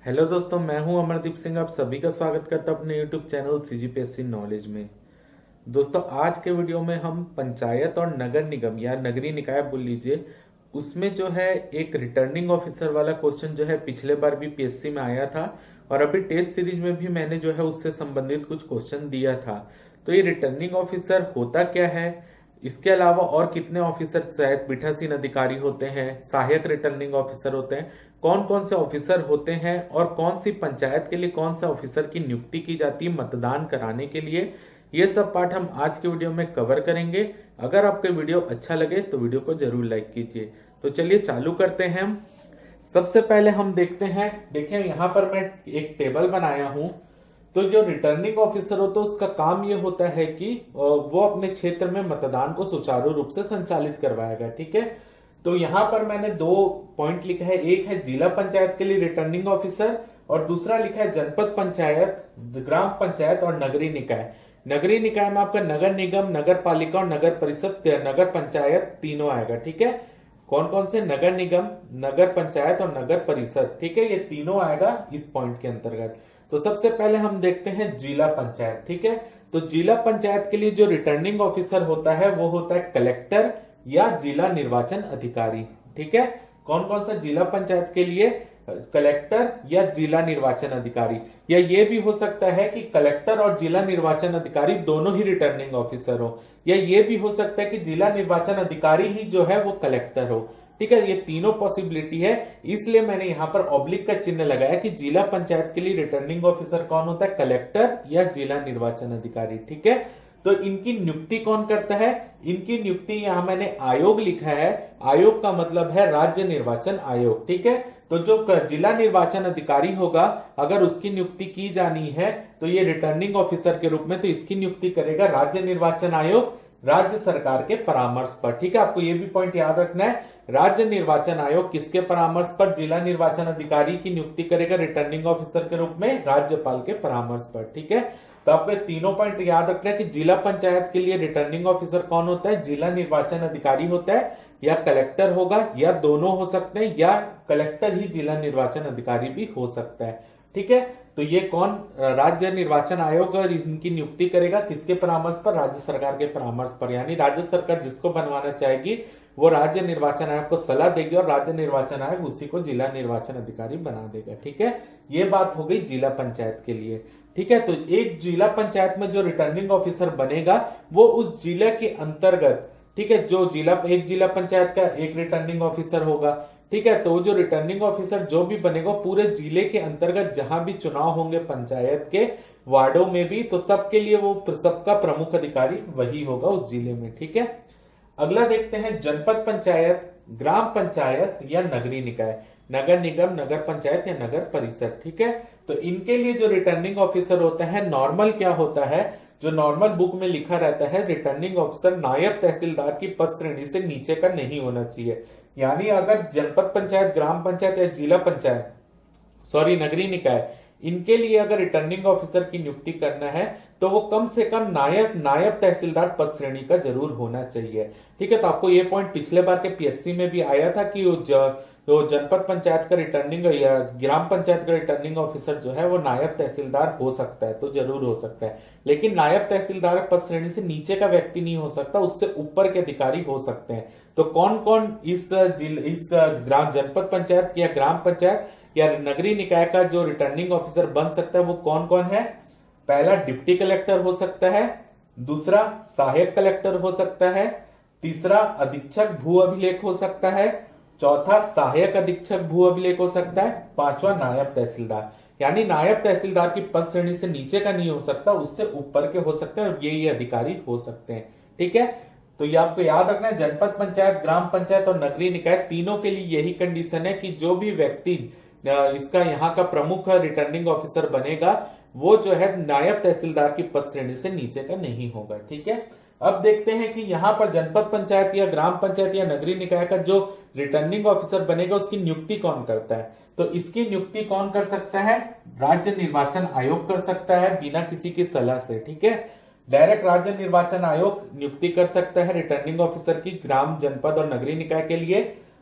Hello दोस्तों, मैं हूं अमरदीप सिंह। आप सभी का स्वागत करता हूं अपने यूट्यूब चैनल सीजीपीएससी नॉलेज में। दोस्तों, आज के वीडियो में हम पंचायत और नगर निगम या नगरीय निकाय बोल लीजिए, उसमें जो है एक रिटर्निंग ऑफिसर वाला क्वेश्चन जो है पिछले बार भी पीएससी में आया था और अभी टेस्ट सीरीज में भी मैंने जो है उससे संबंधित कुछ क्वेश्चन दिया था। तो ये रिटर्निंग ऑफिसर होता क्या है, इसके अलावा और कितने ऑफिसर शायद पीठासीन अधिकारी होते हैं, सहायक रिटर्निंग ऑफिसर होते हैं, कौन कौन से ऑफिसर होते हैं और कौन सी पंचायत के लिए कौन सा ऑफिसर की नियुक्ति की जाती है मतदान कराने के लिए, ये सब पार्ट हम आज के वीडियो में कवर करेंगे। अगर आपको वीडियो अच्छा लगे तो वीडियो को जरूर लाइक कीजिए। तो चलिए चालू करते हैं हम। सबसे पहले हम देखते हैं, देखिए यहाँ पर मैं एक टेबल बनाया हूं। तो जो रिटर्निंग ऑफिसर होता है उसका काम ये होता है कि वो अपने क्षेत्र में मतदान को सुचारू रूप से संचालित करवाएगा। ठीक है, तो यहां पर मैंने दो पॉइंट लिखा है, एक है जिला पंचायत के लिए रिटर्निंग ऑफिसर और दूसरा लिखा है जनपद पंचायत, ग्राम पंचायत और नगरीय निकाय। नगरीय निकाय में आपका नगर निगम, नगर पालिका और नगर परिषद, नगर पंचायत तीनों आएगा। ठीक है, कौन कौन से? नगर निगम, नगर पंचायत और नगर परिषद। ठीक है, ये तीनों आएगा इस पॉइंट के अंतर्गत। तो सबसे पहले हम देखते हैं जिला पंचायत। ठीक है, तो जिला पंचायत के लिए जो रिटर्निंग ऑफिसर होता है वो होता है कलेक्टर या जिला निर्वाचन अधिकारी। ठीक है, कौन कौन सा? जिला पंचायत के लिए कलेक्टर या जिला निर्वाचन अधिकारी, या ये भी हो सकता है कि कलेक्टर और जिला निर्वाचन अधिकारी दोनों ही रिटर्निंग ऑफिसर हो, या ये भी हो सकता है कि जिला निर्वाचन अधिकारी ही जो है वो कलेक्टर हो। ठीक है, ये तीनों पॉसिबिलिटी है, इसलिए मैंने यहां पर ऑब्लिक का चिन्ह लगाया कि जिला पंचायत के लिए रिटर्निंग ऑफिसर कौन होता है? कलेक्टर या जिला निर्वाचन अधिकारी। ठीक है, तो इनकी नियुक्ति कौन करता है? इनकी नियुक्ति यहां मैंने आयोग लिखा है, आयोग का मतलब है राज्य निर्वाचन आयोग। ठीक है, तो जो जिला निर्वाचन अधिकारी होगा अगर उसकी नियुक्ति की जानी है तो ये रिटर्निंग ऑफिसर के रूप में, तो इसकी नियुक्ति करेगा राज्य निर्वाचन आयोग राज्य सरकार के परामर्श पर। ठीक है, आपको ये भी पॉइंट याद रखना है, राज्य निर्वाचन आयोग किसके परामर्श पर? जिला निर्वाचन अधिकारी की नियुक्ति करेगा रिटर्निंग ऑफिसर के रूप में राज्यपाल के परामर्श पर। ठीक है, तो आपको तीनों पॉइंट याद रखना है कि जिला पंचायत के लिए रिटर्निंग ऑफिसर कौन होता है? जिला निर्वाचन अधिकारी होता है, या कलेक्टर होगा, या दोनों हो सकते हैं, या कलेक्टर ही जिला निर्वाचन अधिकारी भी हो सकता है। ठीक है, तो ये कौन? राज्य निर्वाचन आयोग और इनकी नियुक्ति करेगा किसके परामर्श पर? राज्य सरकार के परामर्श पर। यानी राज्य सरकार जिसको बनवाना चाहेगी वो राज्य निर्वाचन आयोग को सलाह देगी और राज्य निर्वाचन आयोग उसी को जिला निर्वाचन अधिकारी बना देगा। ठीक है, ये बात हो गई जिला पंचायत के लिए। ठीक है, तो एक जिला पंचायत में जो रिटर्निंग ऑफिसर बनेगा वो उस जिले के अंतर्गत, ठीक है, जो एक जिला पंचायत का एक रिटर्निंग ऑफिसर होगा। ठीक है, तो जो रिटर्निंग ऑफिसर जो भी बनेगा पूरे जिले के अंतर्गत जहां भी चुनाव होंगे पंचायत के वार्डों में भी, तो सबके लिए वो सबका प्रमुख अधिकारी वही होगा उस जिले में। ठीक है, अगला देखते हैं जनपद पंचायत, ग्राम पंचायत या नगरीय निकाय, नगर निगम, नगर पंचायत या नगर परिषद। ठीक है, तो इनके लिए जो रिटर्निंग ऑफिसर होता है, नॉर्मल क्या होता है, जो नॉर्मल बुक में लिखा रहता है, रिटर्निंग ऑफिसर नायब तहसीलदार की पद श्रेणी से नीचे का नहीं होना चाहिए। यानी अगर जनपद पंचायत, ग्राम पंचायत या जिला पंचायत, नगरीय निकाय, इनके लिए अगर रिटर्निंग ऑफिसर की नियुक्ति करना है तो वो कम से कम नायब तहसीलदार पद श्रेणी का जरूर होना चाहिए। ठीक है, तो आपको ये पॉइंट पिछले बार के पीएससी में भी आया था कि तो जनपद पंचायत का रिटर्निंग या ग्राम पंचायत का रिटर्निंग ऑफिसर जो है वो नायब तहसीलदार हो सकता है, तो जरूर हो सकता है, लेकिन नायब तहसीलदार पद श्रेणी से नीचे का व्यक्ति नहीं हो सकता, उससे ऊपर के अधिकारी हो सकते हैं। तो कौन कौन इस जनपद पंचायत या ग्राम पंचायत या नगरीय निकाय का जो रिटर्निंग ऑफिसर बन सकता है वो कौन कौन है? पहला डिप्टी कलेक्टर हो सकता है, दूसरा सहायक कलेक्टर हो सकता है, तीसरा अधीक्षक भू अभिलेख हो सकता है, चौथा सहायक अधीक्षक भू अभिलेख हो सकता है, पांचवा नायब तहसीलदार। यानी नायब तहसीलदार की पद श्रेणी से नीचे का नहीं हो सकता, उससे ऊपर के हो सकते हैं और ये अधिकारी हो सकते हैं। ठीक है, तो ये आपको याद रखना है, जनपद पंचायत, ग्राम पंचायत और नगरीय निकाय तीनों के लिए यही कंडीशन है कि जो भी व्यक्ति इसका यहाँ का प्रमुख रिटर्निंग ऑफिसर बनेगा वो जो है नायब तहसीलदार की पद श्रेणी से नीचे का नहीं होगा। ठीक है, अब देखते हैं कि यहाँ पर जनपद पंचायत या ग्राम पंचायत या नगरीय निकाय का जो रिटर्निंग ऑफिसर बनेगा उसकी नियुक्ति कौन करता है? तो इसकी नियुक्ति कौन कर सकता है? राज्य निर्वाचन आयोग कर सकता है बिना किसी की सलाह से। ठीक है, डायरेक्ट राज्य निर्वाचन आयोग नियुक्ति कर सकता है रिटर्निंग ऑफिसर की ग्राम, जनपद और नगरीय निकाय के लिए।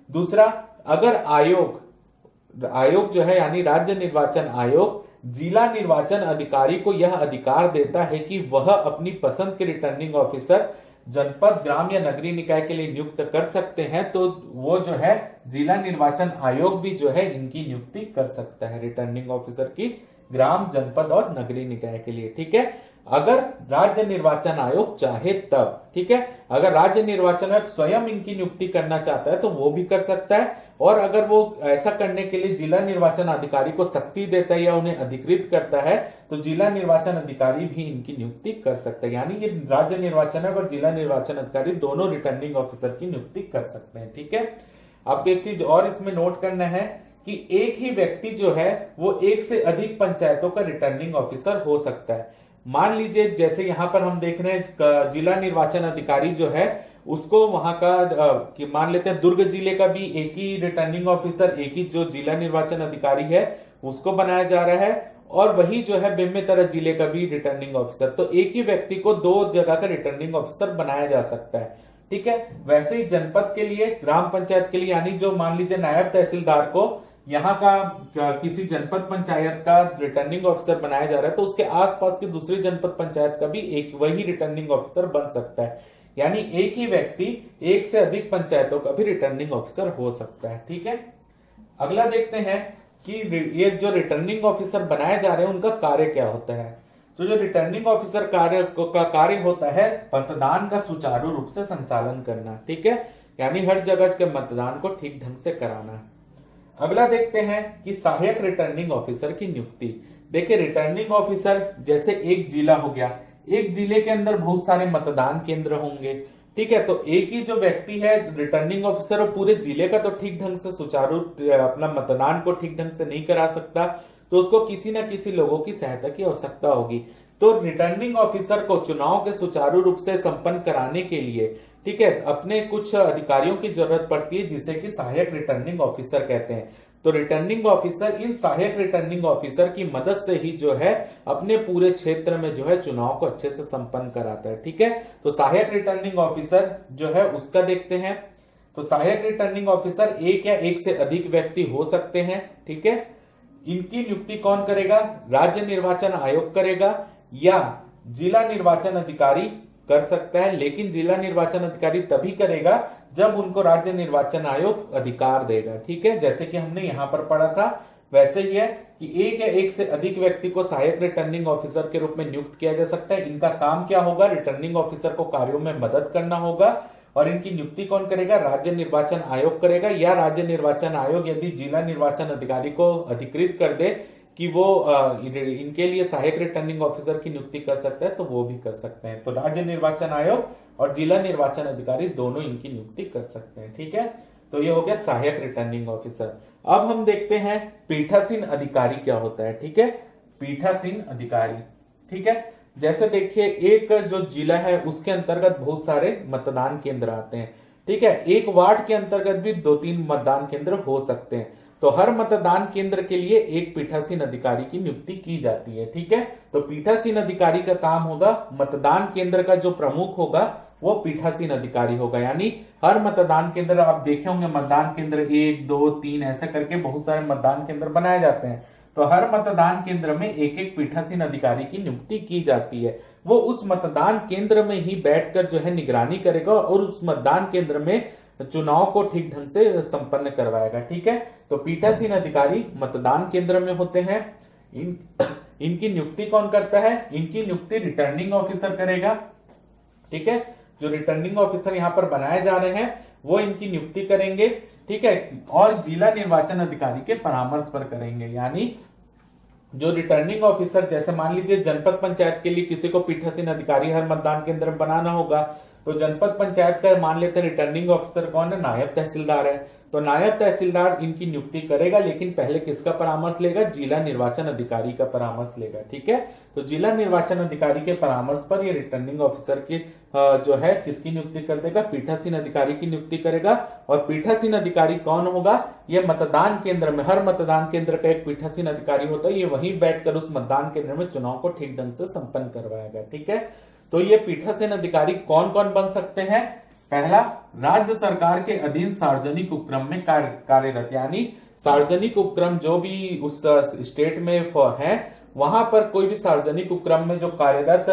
दूसरा, अगर आयोग आयोग जो है यानी राज्य निर्वाचन आयोग जिला निर्वाचन अधिकारी को यह अधिकार देता है कि वह अपनी पसंद के रिटर्निंग ऑफिसर जनपद, ग्राम या नगरीय निकाय के लिए नियुक्त कर सकते हैं। तो वो जो है जिला निर्वाचन आयोग भी जो है इनकी नियुक्ति कर सकता है रिटर्निंग ऑफिसर की ग्राम, जनपद और नगरीय निकाय के लिए। ठीक है, अगर राज्य निर्वाचन आयोग चाहे तब। ठीक है, अगर राज्य निर्वाचन आयोग स्वयं इनकी नियुक्ति करना चाहता है तो वो भी कर सकता है, और अगर वो ऐसा करने के लिए जिला निर्वाचन अधिकारी को शक्ति देता है या उन्हें अधिकृत करता है तो जिला निर्वाचन अधिकारी भी इनकी नियुक्ति कर सकता है। यानी ये राज्य निर्वाचन आयोग और जिला निर्वाचन अधिकारी दोनों रिटर्निंग ऑफिसर की नियुक्ति कर सकते हैं। ठीक है, आपको एक चीज और इसमें नोट करना है कि एक ही व्यक्ति जो है वो एक से अधिक पंचायतों का रिटर्निंग ऑफिसर हो सकता है। मान लीजिए जैसे यहां पर हम देख रहे हैं जिला निर्वाचन अधिकारी जो है उसको वहां का मान लेते हैं दुर्ग जिले का भी एक ही रिटर्निंग ऑफिसर, एक ही जो जिला निर्वाचन अधिकारी है उसको बनाया जा रहा है, और वही जो है बेमेतरा जिले का भी रिटर्निंग ऑफिसर। तो एक ही व्यक्ति को दो जगह का रिटर्निंग ऑफिसर बनाया जा सकता है। ठीक है, वैसे ही जनपद के लिए, ग्राम पंचायत के लिए, यानी जो मान लीजिए नायब तहसीलदार को यहाँ का किसी जनपद पंचायत का रिटर्निंग ऑफिसर बनाया जा रहा है तो उसके आसपास की दूसरी जनपद पंचायत का भी एक वही रिटर्निंग ऑफिसर बन सकता है। यानी एक ही व्यक्ति एक से अधिक पंचायतों का भी रिटर्निंग ऑफिसर हो सकता है। ठीक है, अगला देखते हैं कि ये जो रिटर्निंग ऑफिसर बनाए जा रहे हैं उनका कार्य क्या होता है। तो जो रिटर्निंग ऑफिसर का कार्य होता है मतदान का सुचारू रूप से संचालन करना। ठीक है, यानी हर जगह के मतदान को ठीक ढंग से कराना। अगला देखते हैं कि सहायक रिटर्निंग ऑफिसर की नियुक्ति। देखिए, रिटर्निंग ऑफिसर जैसे एक जिला हो गया, एक जिले के अंदर बहुत सारे मतदान केंद्र होंगे। ठीक है, तो एक ही जो व्यक्ति है रिटर्निंग ऑफिसर वो पूरे जिले का तो ठीक ढंग से सुचारू अपना मतदान को ठीक ढंग से नहीं करा सकता, तो उसको किसी न किसी लोगों की सहायता की आवश्यकता होगी। तो रिटर्निंग ऑफिसर को चुनाव के सुचारू रूप से संपन्न कराने के लिए, ठीक है, अपने कुछ अधिकारियों की जरूरत पड़ती है जिसे कि सहायक रिटर्निंग ऑफिसर कहते हैं। तो रिटर्निंग ऑफिसर इन सहायक रिटर्निंग ऑफिसर की मदद से ही जो है अपने पूरे क्षेत्र में जो है चुनाव को अच्छे से संपन्न कराता है। ठीक है, तो सहायक रिटर्निंग ऑफिसर जो है उसका देखते हैं। तो सहायक रिटर्निंग ऑफिसर एक या एक से अधिक व्यक्ति हो सकते हैं। ठीक है, इनकी नियुक्ति कौन करेगा? राज्य निर्वाचन आयोग करेगा या जिला निर्वाचन अधिकारी कर सकता है, लेकिन जिला निर्वाचन अधिकारी तभी करेगा जब उनको राज्य निर्वाचन आयोग अधिकार देगा। ठीक है, जैसे कि हमने यहां पर पढ़ा था वैसे ही है कि एक या एक से अधिक व्यक्ति को सहायक रिटर्निंग ऑफिसर के रूप में नियुक्त किया जा सकता है। इनका काम क्या होगा? रिटर्निंग ऑफिसर को कार्यों में मदद करना होगा, और इनकी नियुक्ति कौन करेगा? राज्य निर्वाचन आयोग करेगा, या राज्य निर्वाचन आयोग यदि जिला निर्वाचन अधिकारी को अधिकृत कर दे कि वो इनके लिए सहायक रिटर्निंग ऑफिसर की नियुक्ति कर सकता है तो वो भी कर सकते हैं। तो राज्य निर्वाचन आयोग और जिला निर्वाचन अधिकारी दोनों इनकी नियुक्ति कर सकते हैं। ठीक है, तो ये हो गया सहायक रिटर्निंग ऑफिसर। अब हम देखते हैं पीठासीन अधिकारी क्या होता है। ठीक है, पीठासीन अधिकारी, ठीक है, जैसे देखिए एक जो जिला है उसके अंतर्गत बहुत सारे मतदान केंद्र आते हैं। ठीक है, एक वार्ड के अंतर्गत भी 2-3 मतदान केंद्र हो सकते हैं। तो हर मतदान केंद्र के लिए एक पीठासीन अधिकारी की नियुक्ति की जाती है। ठीक है, तो पीठासीन अधिकारी का काम होगा, मतदान केंद्र का जो प्रमुख होगा वो पीठासीन अधिकारी होगा। यानी हर मतदान केंद्र, आप देखे होंगे मतदान केंद्र 1, 2, 3 ऐसा करके बहुत सारे मतदान केंद्र बनाए जाते हैं। तो हर मतदान केंद्र में एक एक पीठासीन अधिकारी की नियुक्ति की जाती है। वो उस मतदान केंद्र में ही बैठकर जो है निगरानी करेगा और उस मतदान केंद्र में चुनाव को ठीक ढंग से संपन्न करवाएगा। ठीक है, तो पीठासीन अधिकारी मतदान केंद्र में होते हैं। इनकी नियुक्ति कौन करता है? इनकी नियुक्ति रिटर्निंग ऑफिसर करेगा। ठीक है, जो रिटर्निंग ऑफिसर यहाँ पर बनाए जा रहे हैं वो इनकी नियुक्ति करेंगे। ठीक है, और जिला निर्वाचन अधिकारी के परामर्श पर करेंगे। यानी जो रिटर्निंग ऑफिसर, जैसे मान लीजिए जनपद पंचायत के लिए किसी को पीठासीन अधिकारी हर मतदान केंद्र में बनाना होगा, तो जनपद पंचायत का मान लेते हैं रिटर्निंग ऑफिसर कौन है? नायब तहसीलदार है। तो नायब तहसीलदार इनकी नियुक्ति करेगा, लेकिन पहले किसका परामर्श लेगा? जिला निर्वाचन अधिकारी का परामर्श लेगा। ठीक है, तो जिला निर्वाचन अधिकारी के परामर्श पर ये रिटर्निंग ऑफिसर की जो है किसकी नियुक्ति कर देगा? पीठासीन अधिकारी की नियुक्ति करेगा। और पीठासीन अधिकारी कौन होगा? ये मतदान केंद्र में, हर मतदान केंद्र का एक पीठासीन अधिकारी होता है, ये वहीं बैठकर उस मतदान केंद्र में चुनाव को ठीक ढंग से संपन्न करवाएगा। ठीक है, तो ये पीठासीन अधिकारी कौन कौन बन सकते हैं? पहला, राज्य सरकार के अधीन सार्वजनिक उपक्रम में कार्यरत, यानी सार्वजनिक उपक्रम जो भी उस स्टेट में है, वहां पर कोई भी सार्वजनिक उपक्रम में जो कार्यरत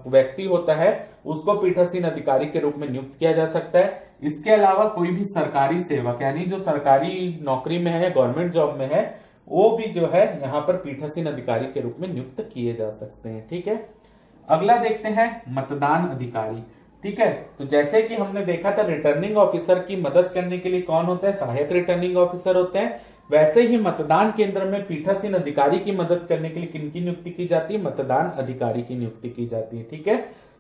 व्यक्ति होता है उसको पीठासीन अधिकारी के रूप में नियुक्त किया जा सकता है। इसके अलावा कोई भी सरकारी सेवक, यानी जो सरकारी नौकरी में है, गवर्नमेंट जॉब में है, वो भी जो है यहाँ पर पीठासीन अधिकारी के रूप में नियुक्त किए जा सकते हैं। ठीक है, अगला देखते हैं मतदान अधिकारी। ठीक है, तो जैसे कि हमने देखा था रिटर्निंग ऑफिसर की मदद करने के लिए कौन होता है, सहायक रिटर्निंग ऑफिसर होते हैं। वैसे ही मतदान केंद्र में पीठासीन अधिकारी की मदद करने के लिए किनकी नियुक्ति की जाती है, मतदान अधिकारी की नियुक्ति की जाती है। ठीक है,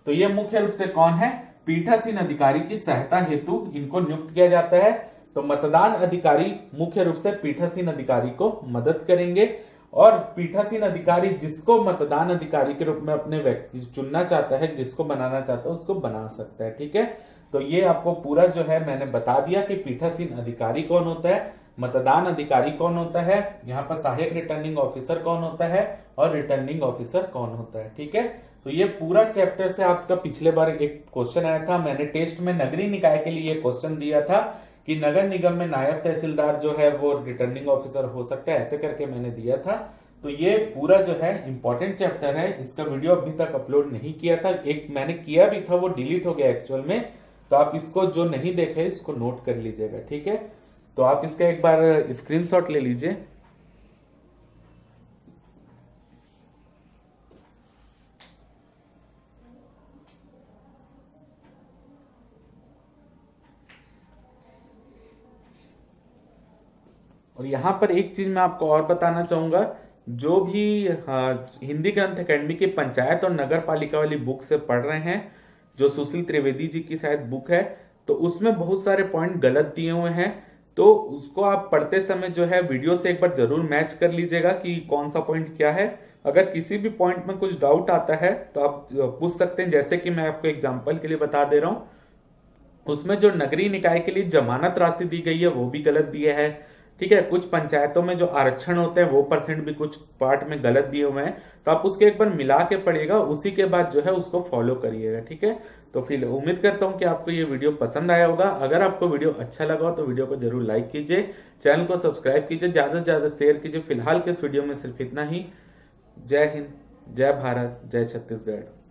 तो ये मुख्य रूप से कौन है, पीठासीन अधिकारी की सहायता हेतु इनको नियुक्त किया जाता है। तो मतदान अधिकारी मुख्य रूप से पीठासीन अधिकारी को मदद करेंगे, और पीठासीन अधिकारी जिसको मतदान अधिकारी के रूप में अपने व्यक्ति चुनना चाहता है, जिसको बनाना चाहता है, उसको बना सकता है। ठीक है, तो ये आपको पूरा जो है मैंने बता दिया कि पीठासीन अधिकारी कौन होता है, मतदान अधिकारी कौन होता है, यहाँ पर सहायक रिटर्निंग ऑफिसर कौन होता है, और रिटर्निंग ऑफिसर कौन होता है। ठीक है, तो ये पूरा चैप्टर से आपका पिछले बार एक क्वेश्चन आया था, मैंने टेस्ट में नगरीय निकाय के लिए क्वेश्चन दिया था कि नगर निगम में नायब तहसीलदार जो है वो रिटर्निंग ऑफिसर हो सकता है, ऐसे करके मैंने दिया था। तो ये पूरा जो है इंपॉर्टेंट चैप्टर है, इसका वीडियो अभी तक अपलोड नहीं किया था, एक मैंने किया भी था, वो डिलीट हो गया एक्चुअल में। तो आप इसको जो नहीं देखे इसको नोट कर लीजिएगा। ठीक है, तो आप इसका एक बार स्क्रीनशॉट ले लीजिए। और यहां पर एक चीज मैं आपको और बताना चाहूंगा, जो भी हिंदी ग्रंथ अकेडमी की पंचायत और नगर पालिका वाली बुक से पढ़ रहे हैं, जो सुशील त्रिवेदी जी की शायद बुक है, तो उसमें बहुत सारे पॉइंट गलत दिए हुए हैं। तो उसको आप पढ़ते समय जो है वीडियो से एक बार जरूर मैच कर लीजिएगा कि कौन सा पॉइंट क्या है। अगर किसी भी पॉइंट में कुछ डाउट आता है तो आप पूछ सकते हैं, जैसे कि मैं आपको एग्जांपल के लिए बता दे रहा हूं, उसमें जो नगरीय निकाय के लिए जमानत राशि दी गई है वो भी गलत दिया है। ठीक है, कुछ पंचायतों में जो आरक्षण होते हैं वो परसेंट भी कुछ पार्ट में गलत दिए हुए हैं, तो आप उसके एक बार मिला के पढ़िएगा, उसी के बाद जो है उसको फॉलो करिएगा। ठीक है, तो फिर उम्मीद करता हूं कि आपको ये वीडियो पसंद आया होगा। अगर आपको वीडियो अच्छा लगा हो तो वीडियो को जरूर लाइक कीजिए, चैनल को सब्सक्राइब कीजिए, ज्यादा से ज्यादा शेयर कीजिए। फिलहाल के इस वीडियो में सिर्फ इतना ही। जय हिंद, जय भारत, जय छत्तीसगढ़।